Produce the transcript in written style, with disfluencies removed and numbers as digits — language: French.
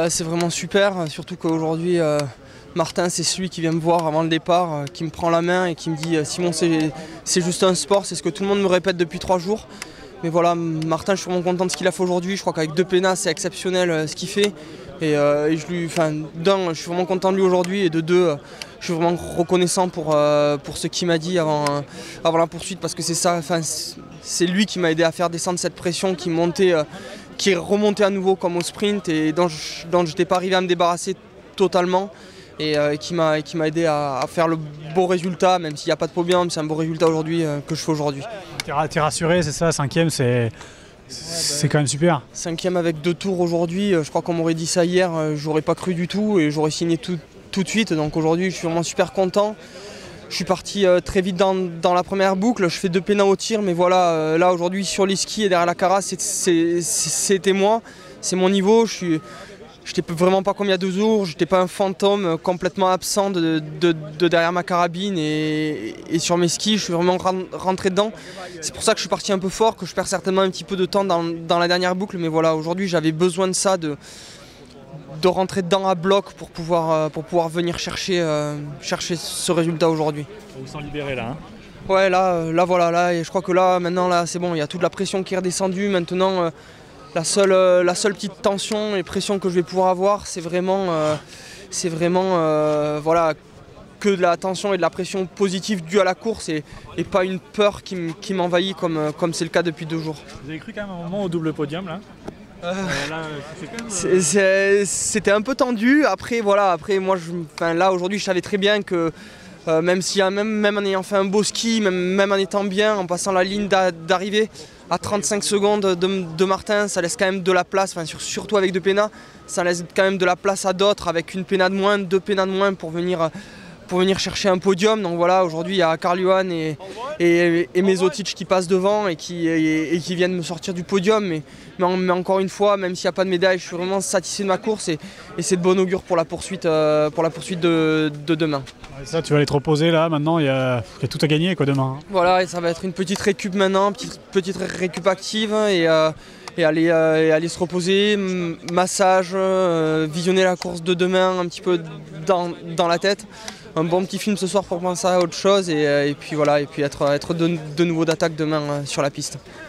C'est vraiment super, surtout qu'aujourd'hui Martin c'est celui qui vient me voir avant le départ, qui me prend la main et qui me dit Simon c'est juste un sport, c'est ce que tout le monde me répète depuis 3 jours. Mais voilà, Martin, je suis vraiment content de ce qu'il a fait aujourd'hui. Je crois qu'avec 2 pénats, c'est exceptionnel ce qu'il fait. D'un, je suis vraiment content de lui aujourd'hui, et de 2, je suis vraiment reconnaissant pour ce qu'il m'a dit avant la poursuite, parce que c'est lui qui m'a aidé à faire descendre cette pression qui montait, qui est remontée à nouveau comme au sprint, et dont je n'étais pas arrivé à me débarrasser totalement. Et qui m'a aidé à faire le beau résultat, même s'il n'y a pas de podium, c'est un beau résultat aujourd'hui que je fais aujourd'hui. T'es rassuré, c'est ça, 5e, c'est quand même super. 5e avec 2 tours aujourd'hui, je crois qu'on m'aurait dit ça hier, j'aurais pas cru du tout et j'aurais signé tout de suite. Donc aujourd'hui je suis vraiment super content. Je suis parti très vite dans la première boucle, je fais 2 pénaux au tir, mais voilà, là aujourd'hui sur les skis et derrière la carasse, c'était moi, c'est mon niveau. J'étais vraiment pas comme il y a 2 jours, j'étais pas un fantôme complètement absent de derrière ma carabine et sur mes skis, je suis vraiment rentré dedans. C'est pour ça que je suis parti un peu fort, que je perds certainement un petit peu de temps dans la dernière boucle, mais voilà, aujourd'hui j'avais besoin de ça, de rentrer dedans à bloc pour pouvoir venir chercher ce résultat aujourd'hui. On vous sent libéré là, hein? Ouais, là voilà, là, et je crois que là maintenant là c'est bon, il y a toute la pression qui est redescendue maintenant. La seule petite tension et pression que je vais pouvoir avoir, c'est vraiment voilà, que de la tension et de la pression positive due à la course, et pas une peur qui m'envahit comme c'est le cas depuis 2 jours. Vous avez cru quand même un moment au double podium là? C'était un peu tendu. Après voilà, moi là aujourd'hui je savais très bien que même en ayant fait un beau ski, même en étant bien, en passant la ligne d'arrivée à 35 secondes de Martin, ça laisse quand même de la place, surtout avec 2 pénats, ça laisse quand même de la place à d'autres avec une pénat de moins, 2 pénats de moins pour venir chercher un podium. Donc voilà, aujourd'hui il y a Karl-Johan et Mezotic qui passent devant et qui viennent me sortir du podium. Mais encore une fois, même s'il n'y a pas de médaille, je suis vraiment satisfait de ma course, et c'est de bon augure pour la poursuite de demain. Ouais, ça, tu vas aller te reposer là, maintenant il y a tout à gagner quoi demain. Voilà, et ça va être une petite récup maintenant, petite récup active, et aller se reposer, massage, visionner la course de demain un petit peu dans la tête. Un bon petit film ce soir pour penser à autre chose, et puis voilà, et puis être de nouveau d'attaque demain sur la piste.